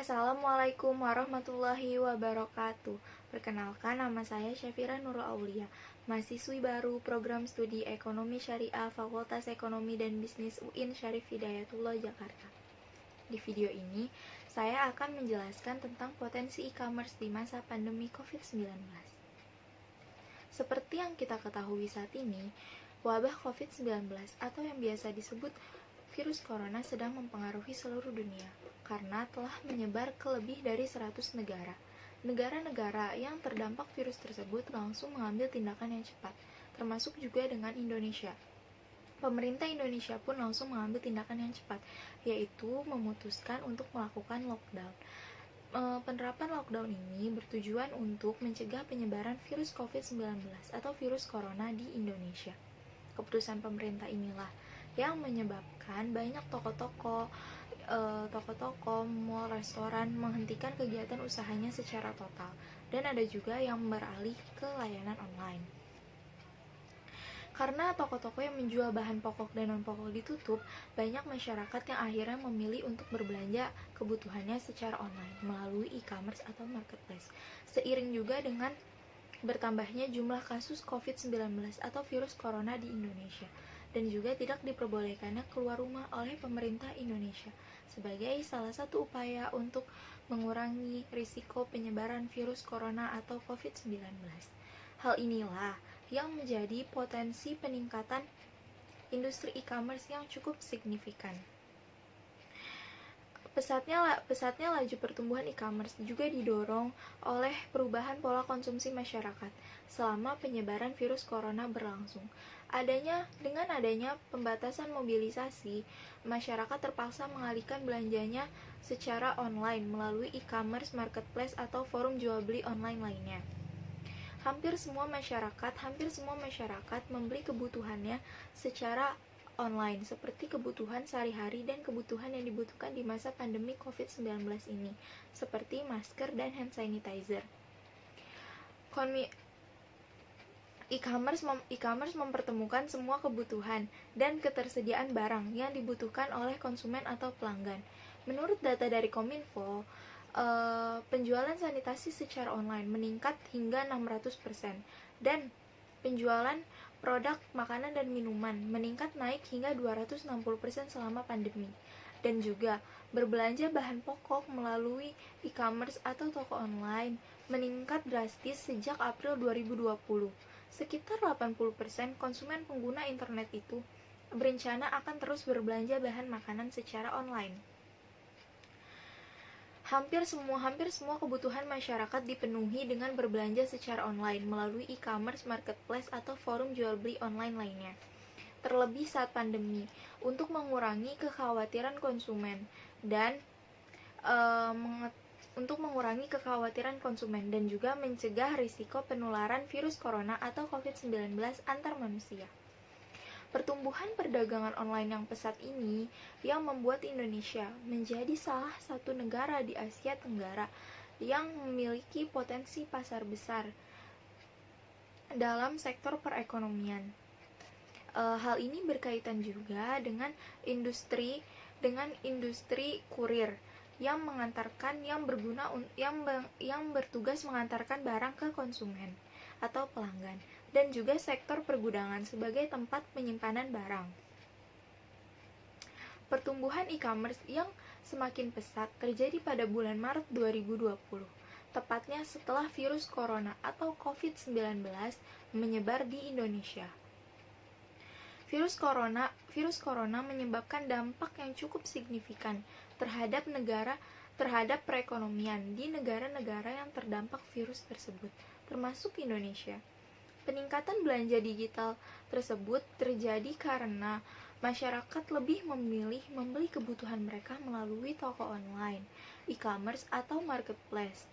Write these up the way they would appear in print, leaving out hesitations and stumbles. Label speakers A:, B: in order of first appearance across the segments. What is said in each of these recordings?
A: Assalamualaikum warahmatullahi wabarakatuh. Perkenalkan, nama saya Syafira Nurul Aulia, mahasiswi baru program studi Ekonomi Syariah Fakultas Ekonomi dan Bisnis UIN Syarif Hidayatullah Jakarta. Di video ini, saya akan menjelaskan tentang potensi e-commerce di masa pandemi COVID-19. Seperti yang kita ketahui saat ini, wabah COVID-19 atau yang biasa disebut virus corona sedang mempengaruhi seluruh dunia karena telah menyebar ke lebih dari 100 negara. Negara-negara yang terdampak virus tersebut langsung mengambil tindakan yang cepat, termasuk juga dengan Indonesia. Pemerintah Indonesia pun langsung mengambil tindakan yang cepat, yaitu memutuskan untuk melakukan lockdown. Penerapan lockdown ini bertujuan untuk mencegah penyebaran virus COVID-19 atau virus corona di Indonesia. Keputusan pemerintah inilah yang menyebabkan banyak toko-toko, mall, restoran menghentikan kegiatan usahanya secara total, dan ada juga yang beralih ke layanan online. Karena toko-toko yang menjual bahan pokok dan non-pokok ditutup, banyak masyarakat yang akhirnya memilih untuk berbelanja kebutuhannya secara online melalui e-commerce atau marketplace. Seiring juga dengan bertambahnya jumlah kasus COVID-19 atau virus corona di Indonesia, dan juga tidak diperbolehkannya keluar rumah oleh pemerintah Indonesia sebagai salah satu upaya untuk mengurangi risiko penyebaran virus corona atau COVID-19. Hal inilah yang menjadi potensi peningkatan industri e-commerce yang cukup signifikan. Pesatnya laju pertumbuhan e-commerce juga didorong oleh perubahan pola konsumsi masyarakat selama penyebaran virus corona berlangsung. Dengan adanya pembatasan mobilisasi, masyarakat terpaksa mengalihkan belanjanya secara online melalui e-commerce, marketplace, atau forum jual beli online lainnya. Hampir semua masyarakat membeli kebutuhannya secara online, seperti kebutuhan sehari-hari dan kebutuhan yang dibutuhkan di masa pandemi COVID-19 ini, seperti masker dan hand sanitizer. E-commerce mempertemukan semua kebutuhan dan ketersediaan barang yang dibutuhkan oleh konsumen atau pelanggan. Menurut data dari Kominfo, penjualan sanitasi secara online meningkat hingga 600%, dan penjualan produk makanan dan minuman meningkat naik hingga 260% selama pandemi. Dan juga berbelanja bahan pokok melalui e-commerce atau toko online meningkat drastis sejak April 2020. Sekitar 80% konsumen pengguna internet itu berencana akan terus berbelanja bahan makanan secara online. Hampir semua kebutuhan masyarakat dipenuhi dengan berbelanja secara online melalui e-commerce, marketplace, atau forum jual beli online lainnya. Terlebih saat pandemi, untuk mengurangi kekhawatiran konsumen dan juga mencegah risiko penularan virus corona atau COVID-19 antar manusia. Pertumbuhan perdagangan online yang pesat ini yang membuat Indonesia menjadi salah satu negara di Asia Tenggara yang memiliki potensi pasar besar dalam sektor perekonomian. Hal ini berkaitan juga dengan industri kurir yang bertugas mengantarkan barang ke konsumen atau pelanggan, dan juga sektor pergudangan sebagai tempat penyimpanan barang. Pertumbuhan e-commerce yang semakin pesat terjadi pada bulan Maret 2020, tepatnya setelah virus corona atau COVID-19 menyebar di Indonesia. Virus corona menyebabkan dampak yang cukup signifikan terhadap perekonomian di negara-negara yang terdampak virus tersebut, termasuk Indonesia. Peningkatan belanja digital tersebut terjadi karena masyarakat lebih memilih membeli kebutuhan mereka melalui toko online, e-commerce, atau marketplace.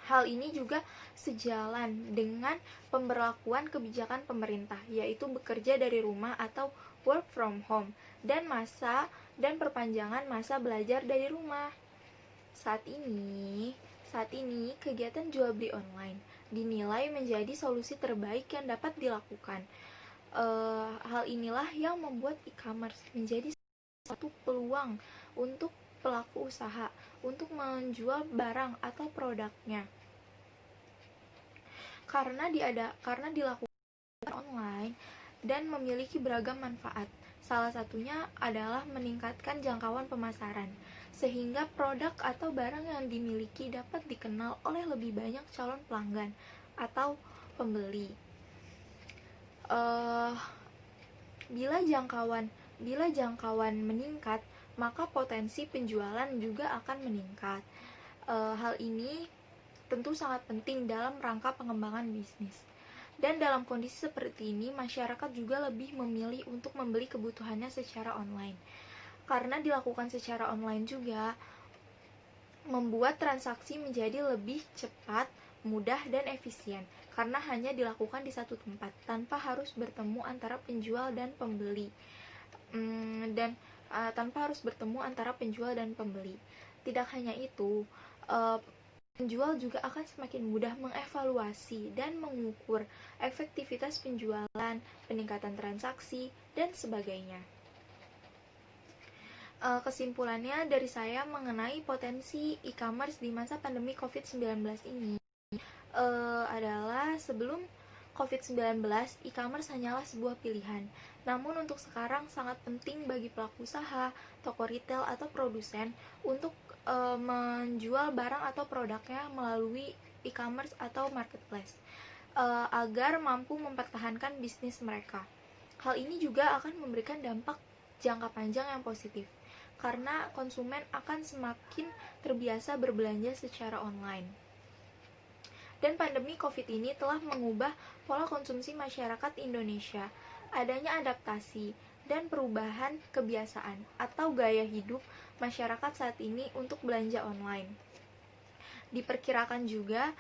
A: Hal ini juga sejalan dengan pemberlakuan kebijakan pemerintah, yaitu bekerja dari rumah atau work from home, dan perpanjangan masa belajar dari rumah. Saat ini, kegiatan jual beli online dinilai menjadi solusi terbaik yang dapat dilakukan. Hal inilah yang membuat e-commerce menjadi satu peluang untuk pelaku usaha untuk menjual barang atau produknya. Karena dilakukan online dan memiliki beragam manfaat. Salah satunya adalah meningkatkan jangkauan pemasaran, sehingga produk atau barang yang dimiliki dapat dikenal oleh lebih banyak calon pelanggan atau pembeli. Bila jangkauan meningkat, maka potensi penjualan juga akan meningkat. Hal ini tentu sangat penting dalam rangka pengembangan bisnis. Dan dalam kondisi seperti ini, masyarakat juga lebih memilih untuk membeli kebutuhannya secara online. Karena dilakukan secara online juga membuat transaksi menjadi lebih cepat, mudah, dan efisien. Karena hanya dilakukan di satu tempat, tanpa harus bertemu antara penjual dan pembeli. Tidak hanya itu, penjual juga akan semakin mudah mengevaluasi dan mengukur efektivitas penjualan, peningkatan transaksi, dan sebagainya. Kesimpulannya dari saya mengenai potensi e-commerce di masa pandemi COVID-19 ini adalah sebelum COVID-19, e-commerce hanyalah sebuah pilihan. Namun untuk sekarang sangat penting bagi pelaku usaha, toko retail, atau produsen untuk menjual barang atau produknya melalui e-commerce atau marketplace agar mampu mempertahankan bisnis mereka. Hal ini juga akan memberikan dampak jangka panjang yang positif karena konsumen akan semakin terbiasa berbelanja secara online. Dan pandemi COVID ini telah mengubah pola konsumsi masyarakat Indonesia. Adanya adaptasi dan perubahan kebiasaan atau gaya hidup masyarakat saat ini untuk belanja online. Diperkirakan juga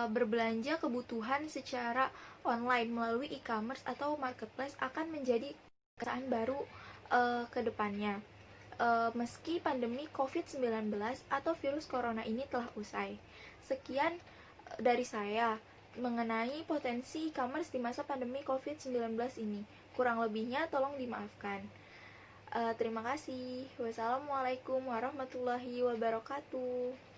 A: berbelanja kebutuhan secara online melalui e-commerce atau marketplace akan menjadi kebiasaan baru ke depannya. Meski pandemi COVID-19 atau virus corona ini telah usai. Sekian dari saya mengenai potensi e-commerce di masa pandemi COVID-19 ini. Kurang lebihnya tolong dimaafkan. Terima kasih. Wassalamualaikum warahmatullahi wabarakatuh.